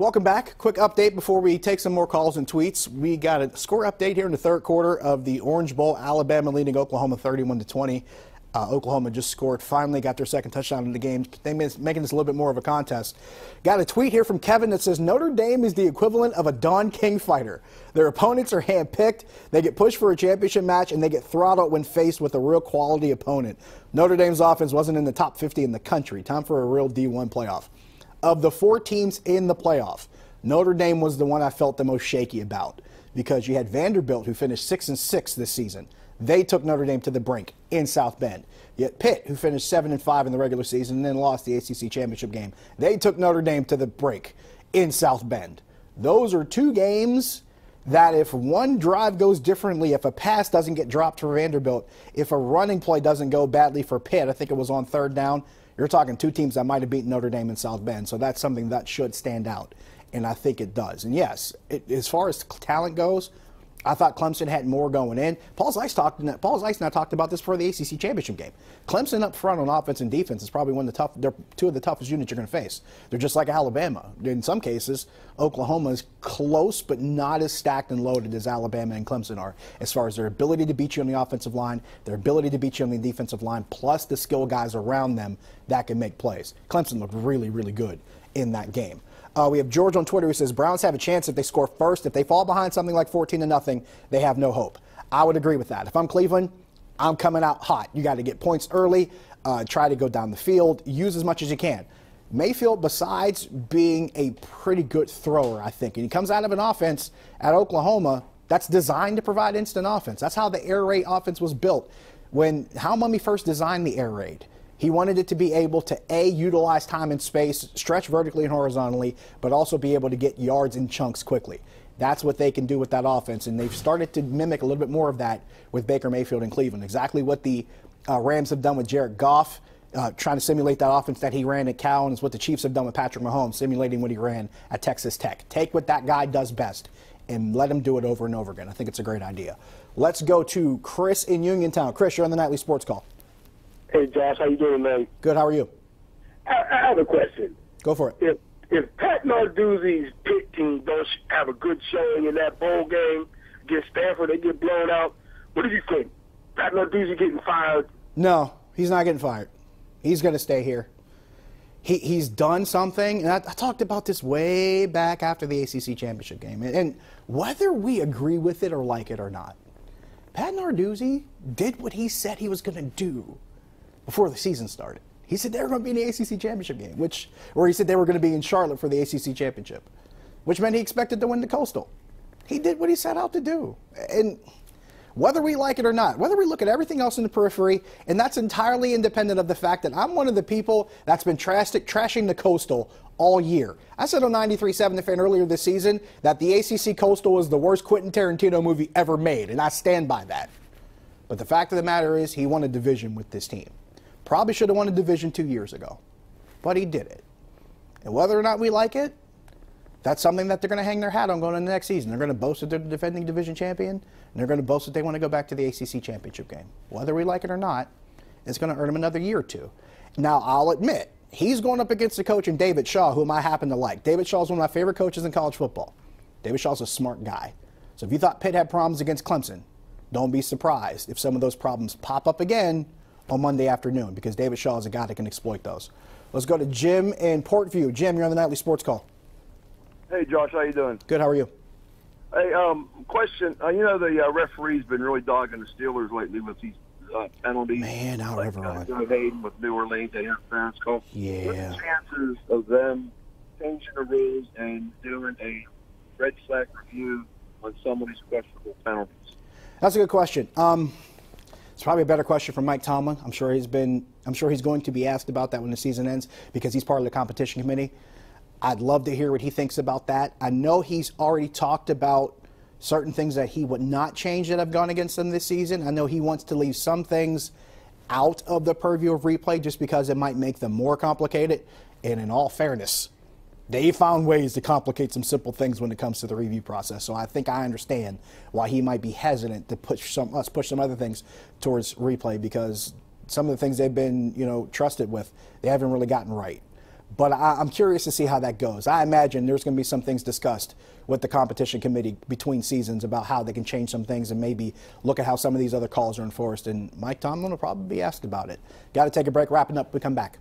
Welcome back. Quick update before we take some more calls and tweets. We got a score update here in the third quarter of the Orange Bowl. Alabama leading Oklahoma 31-20. Oklahoma just scored, finally got their second touchdown in the game, making this a little bit more of a contest. Got a tweet here from Kevin that says, Notre Dame is the equivalent of a Don King fighter. Their opponents are handpicked, they get pushed for a championship match, and they get throttled when faced with a real quality opponent. Notre Dame's offense wasn't in the top 50 in the country. Time for a real D1 playoff. Of the 4 teams in the playoff, Notre Dame was the one I felt the most shaky about because you had Vanderbilt, who finished 6-6 this season. They took Notre Dame to the brink in South Bend. Yet Pitt, who finished 7-5 in the regular season and then lost the ACC championship game, they took Notre Dame to the brink in South Bend. Those are 2 games that if one drive goes differently, if a pass doesn't get dropped for Vanderbilt, if a running play doesn't go badly for Pitt, I think it was on third down, you're talking 2 teams that might have beaten Notre Dame in South Bend. So that's something that should stand out, and I think it does. And yes, as far as talent goes, I thought Clemson had more going in. Paul Zeiss and I talked about this for the ACC championship game. Clemson up front on offense and defense is probably they're 2 of the toughest units you're going to face. They're just like Alabama. In some cases, Oklahoma is close but not as stacked and loaded as Alabama and Clemson are as far as their ability to beat you on the offensive line, their ability to beat you on the defensive line, plus the skill guys around them that can make plays. Clemson looked really, really good in that game. We have George on Twitter who says Browns have a chance if they score first. If they fall behind something like 14-0, they have no hope. I would agree with that. If I'm Cleveland, I'm coming out hot. You got to get points early, try to go down the field, use as much as you can. Mayfield, besides being a pretty good thrower, I think, and he comes out of an offense at Oklahoma that's designed to provide instant offense. That's how the air raid offense was built. When Hal Mumme first designed the air raid, he wanted it to be able to, A, utilize time and space, stretch vertically and horizontally, but also be able to get yards in chunks quickly. That's what they can do with that offense, and they've started to mimic a little bit more of that with Baker Mayfield in Cleveland. Exactly what the Rams have done with Jared Goff, trying to simulate that offense that he ran at Cal, and it's what the Chiefs have done with Patrick Mahomes, simulating what he ran at Texas Tech. Take what that guy does best and let him do it over and over again. I think it's a great idea. Let's go to Chris in Uniontown. Chris, you're on the Nightly Sports Call. Hey, Josh, how you doing, man? Good, how are you? I have a question. Go for it. If Pat Narduzzi's Pitt team don't have a good showing in that bowl game against Stanford, they get blown out, what do you think? Pat Narduzzi getting fired? No, he's not getting fired. He's going to stay here. He's done something, and I talked about this way back after the ACC championship game, and whether we agree with it or like it or not, Pat Narduzzi did what he said he was going to do before the season started. He said they were going to be in the ACC championship game, or he said they were going to be in Charlotte for the ACC championship, which meant he expected to win the Coastal. He did what he set out to do. And whether we like it or not, whether we look at everything else in the periphery, and that's entirely independent of the fact that I'm one of the people that's been trashing the Coastal all year. I said on 93.7 The Fan earlier this season that the ACC Coastal was the worst Quentin Tarantino movie ever made, and I stand by that. But the fact of the matter is he won a division with this team. Probably should have won a division 2 years ago, but he did it. And whether or not we like it, that's something that they're going to hang their hat on going into the next season. They're going to boast that they're the defending division champion, and they're going to boast that they want to go back to the ACC championship game. Whether we like it or not, it's going to earn them another year or 2. Now, I'll admit, he's going up against a coach in David Shaw, whom I happen to like. David Shaw is one of my favorite coaches in college football. David Shaw's a smart guy. So if you thought Pitt had problems against Clemson, don't be surprised if some of those problems pop up again on Monday afternoon, because David Shaw is a guy that can exploit those. Let's go to Jim in Portview. Jim, you're on the Nightly Sports Call. Hey, Josh, how you doing? Good, how are you? Hey, question. The referee's been really dogging the Steelers lately with these penalties. Man, how everyone. Hayden with New Orleans, the interference call. Yeah. What are the chances of them changing the rules and doing a red flag review on some of these questionable penalties? That's a good question. It's probably a better question from Mike Tomlin. I'm sure he's going to be asked about that when the season ends because he's part of the competition committee. I'd love to hear what he thinks about that. I know he's already talked about certain things that he would not change that have gone against them this season. I know he wants to leave some things out of the purview of replay just because it might make them more complicated. And in all fairness, they found ways to complicate some simple things when it comes to the review process. So I think I understand why he might be hesitant to push some other things towards replay, because some of the things they've been, trusted with, they haven't really gotten right. But I'm curious to see how that goes. I imagine there's going to be some things discussed with the competition committee between seasons about how they can change some things and maybe look at how some of these other calls are enforced. And Mike Tomlin will probably be asked about it. Got to take a break. Wrapping up. We come back.